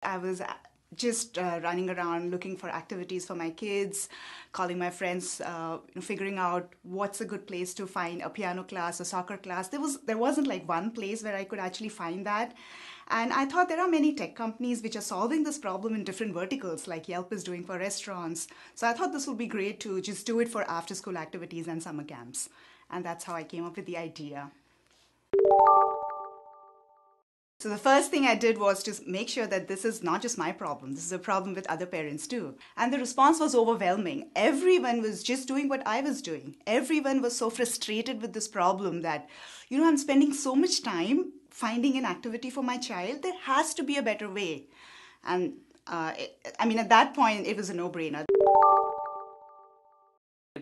I was just running around looking for activities for my kids, calling my friends, figuring out what's a good place to find a piano class, a soccer class. There wasn't like one place where I could actually find that. And I thought there are many tech companies which are solving this problem in different verticals, like Yelp is doing for restaurants. So I thought this would be great to just do it for after school activities and summer camps. And that's how I came up with the idea. So the first thing I did was to make sure that this is not just my problem, this is a problem with other parents too. And the response was overwhelming. Everyone was just doing what I was doing. Everyone was so frustrated with this problem that, I'm spending so much time finding an activity for my child. There has to be a better way. And at that point, it was a no-brainer.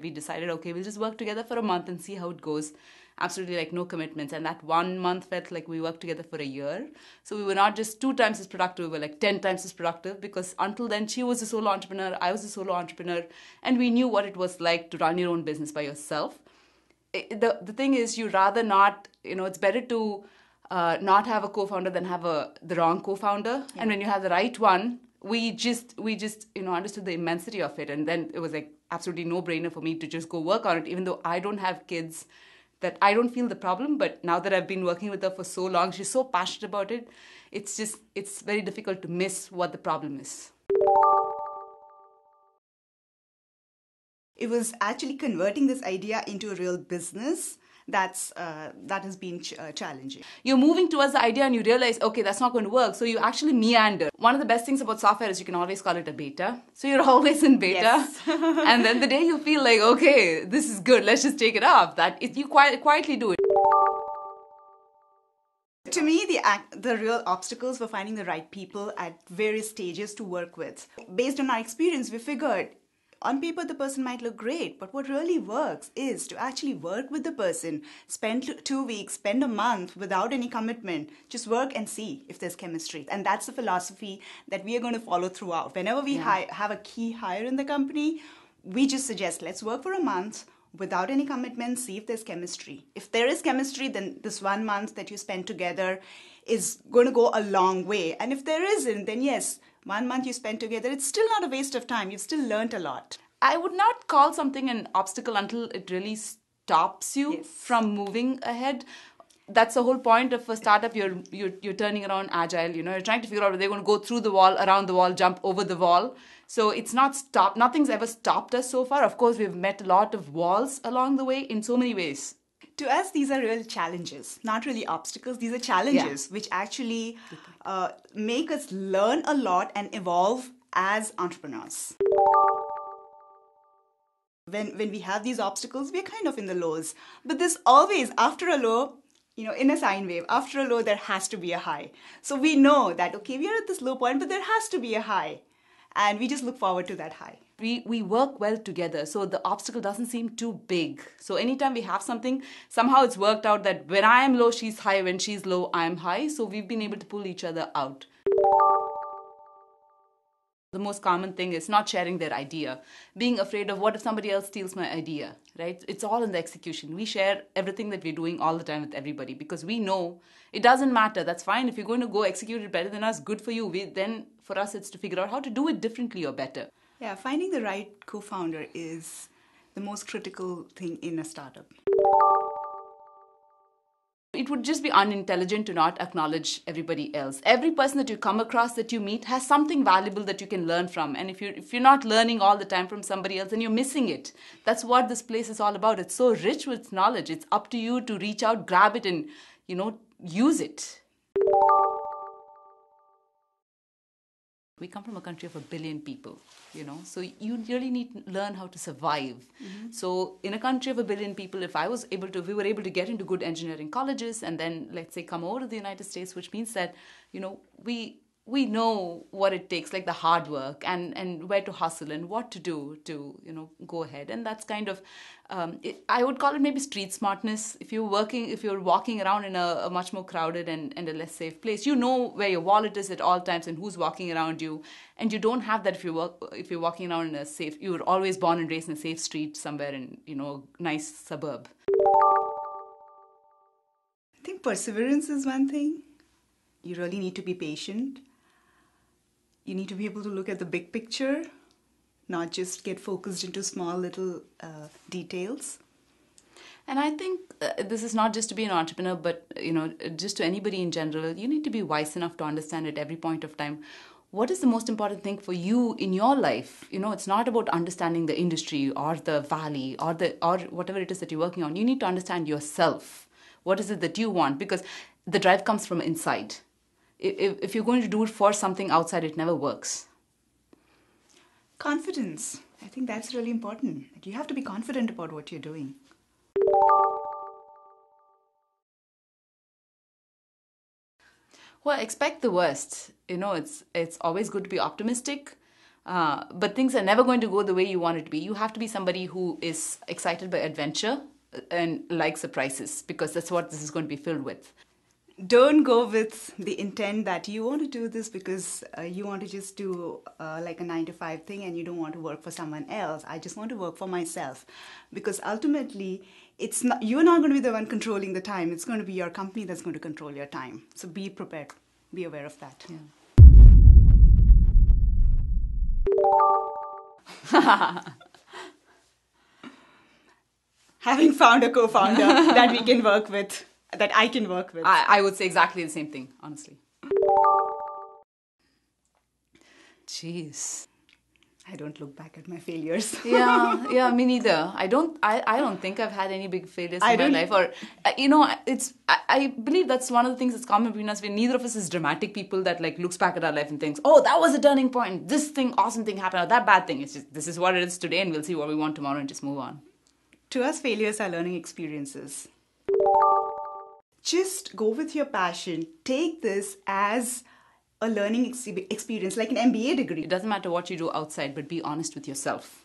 We decided, okay, we'll just work together for a month and see how it goes. Absolutely, like, no commitments. And that 1 month felt like we worked together for a year. So we were not just 2 times as productive, we were like 10 times as productive, because until then she was a solo entrepreneur, I was a solo entrepreneur, and we knew what it was like to run your own business by yourself. The thing is, you rather not, it's better to not have a co-founder than have the wrong co-founder. Yeah. And when you have the right one, we just understood the immensity of it, and then it was like absolutely no-brainer for me to just go work on it, even though I don't have kids, that I don't feel the problem. But now that I've been working with her for so long, she's so passionate about it, it's very difficult to miss what the problem is. It was actually converting this idea into a real business that has been challenging. You're moving towards the idea and you realize, okay, that's not going to work. So you actually meander. One of the best things about software is you can always call it a beta. So you're always in beta. Yes. And then the day you feel like, okay, this is good, let's just take it off, you quietly do it. To me, the real obstacles were finding the right people at various stages to work with. Based on our experience, we figured, on paper, the person might look great, but what really works is to actually work with the person, spend 2 weeks, spend a month without any commitment, just work and see if there's chemistry. And that's the philosophy that we are going to follow throughout. Whenever we have a key hire in the company, we just suggest, let's work for a month without any commitment, see if there's chemistry. If there is chemistry, then this 1 month that you spend together is going to go a long way. And if there isn't, then yes, 1 month you spend together, it's still not a waste of time. You've still learned a lot. I would not call something an obstacle until it really stops you from moving ahead. That's the whole point of a startup. You're turning around agile. You're trying to figure out whether they're going to go through the wall, around the wall, jump over the wall. So it's not stopped. Nothing's ever stopped us so far. Of course, we've met a lot of walls along the way in so many ways. To us, these are real challenges, not really obstacles. These are challenges which actually make us learn a lot and evolve as entrepreneurs. When we have these obstacles, we're kind of in the lows. But there's always, after a low, in a sine wave, after a low, there has to be a high. So we know that, okay, we are at this low point, but there has to be a high. And we just look forward to that high. We work well together, so the obstacle doesn't seem too big. So anytime we have something, somehow it's worked out that when I am low, she's high. When she's low, I'm high. So we've been able to pull each other out. The most common thing is not sharing their idea, being afraid of what if somebody else steals my idea, right? It's all in the execution. We share everything that we're doing all the time with everybody because we know it doesn't matter. That's fine. If you're going to go execute it better than us, good for you. Then for us, it's to figure out how to do it differently or better. Yeah, finding the right co-founder is the most critical thing in a startup. It would just be unintelligent to not acknowledge everybody else. Every person that you come across, that you meet, has something valuable that you can learn from. And if you're not learning all the time from somebody else, then you're missing it. That's what this place is all about. It's so rich with knowledge. It's up to you to reach out, grab it, and use it. We come from a country of 1 billion people, so you really need to learn how to survive. Mm-hmm. So in a country of 1 billion people, if we were able to get into good engineering colleges and then, let's say, come over to the United States, which means that, we know what it takes, like the hard work and where to hustle and what to do to, go ahead. And that's kind of, I would call it maybe street smartness. If you're walking around in a much more crowded and a less safe place, you know where your wallet is at all times and who's walking around you. And you don't have that if you're walking around in you were always born and raised in a safe street somewhere in, a nice suburb. I think perseverance is one thing. You really need to be patient. You need to be able to look at the big picture, not just get focused into small little details. And I think this is not just to be an entrepreneur, but just to anybody in general. You need to be wise enough to understand at every point of time what is the most important thing for you in your life. It's not about understanding the industry or the valley or whatever it is that you're working on. You need to understand yourself. What is it that you want? Because the drive comes from inside. If you're going to do it for something outside, it never works. Confidence. I think that's really important. You have to be confident about what you're doing. Well, expect the worst. It's always good to be optimistic, but things are never going to go the way you want it to be. You have to be somebody who is excited by adventure and likes surprises, because that's what this is going to be filled with. Don't go with the intent that you want to do this because you want to just do like a 9-to-5 thing and you don't want to work for someone else. I just want to work for myself, because ultimately you're not going to be the one controlling the time. It's going to be your company that's going to control your time. So be prepared. Be aware of that. Yeah. Having found a co-founder that we can work with, that I can work with. I would say exactly the same thing, honestly. Jeez. I don't look back at my failures. Yeah, me neither. I don't think I've had any big failures in my life. Or, I believe that's one of the things that's common between us. Neither of us is dramatic people that like looks back at our life and thinks, oh, that was a turning point. This awesome thing happened, or that bad thing. It's just, this is what it is today, and we'll see what we want tomorrow and just move on. To us, failures are learning experiences. Just go with your passion. Take this as a learning experience, like an MBA degree. It doesn't matter what you do outside, but be honest with yourself.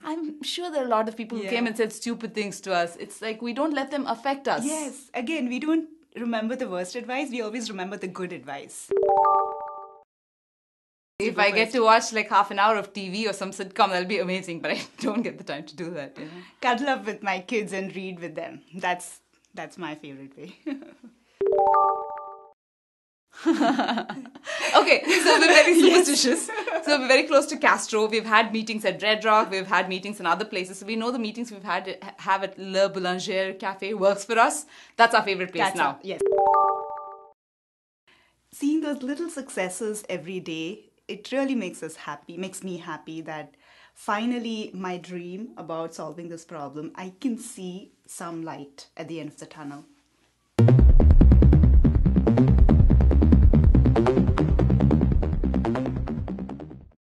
I'm sure there are a lot of people who came and said stupid things to us. It's like we don't let them affect us. Yes. Again, we don't remember the worst advice. We always remember the good advice. If I get to watch like half an hour of TV or some sitcom, that'll be amazing. But I don't get the time to do that. Cuddle up with my kids and read with them. That's my favorite way. Okay, so we're very superstitious. So we're very close to Castro. We've had meetings at Red Rock. We've had meetings in other places. So we know the meetings we've have at Le Boulanger Cafe works for us. That's our favorite place now. Yes. Seeing those little successes every day, it really makes me happy that finally my dream about solving this problem, I can see some light at the end of the tunnel.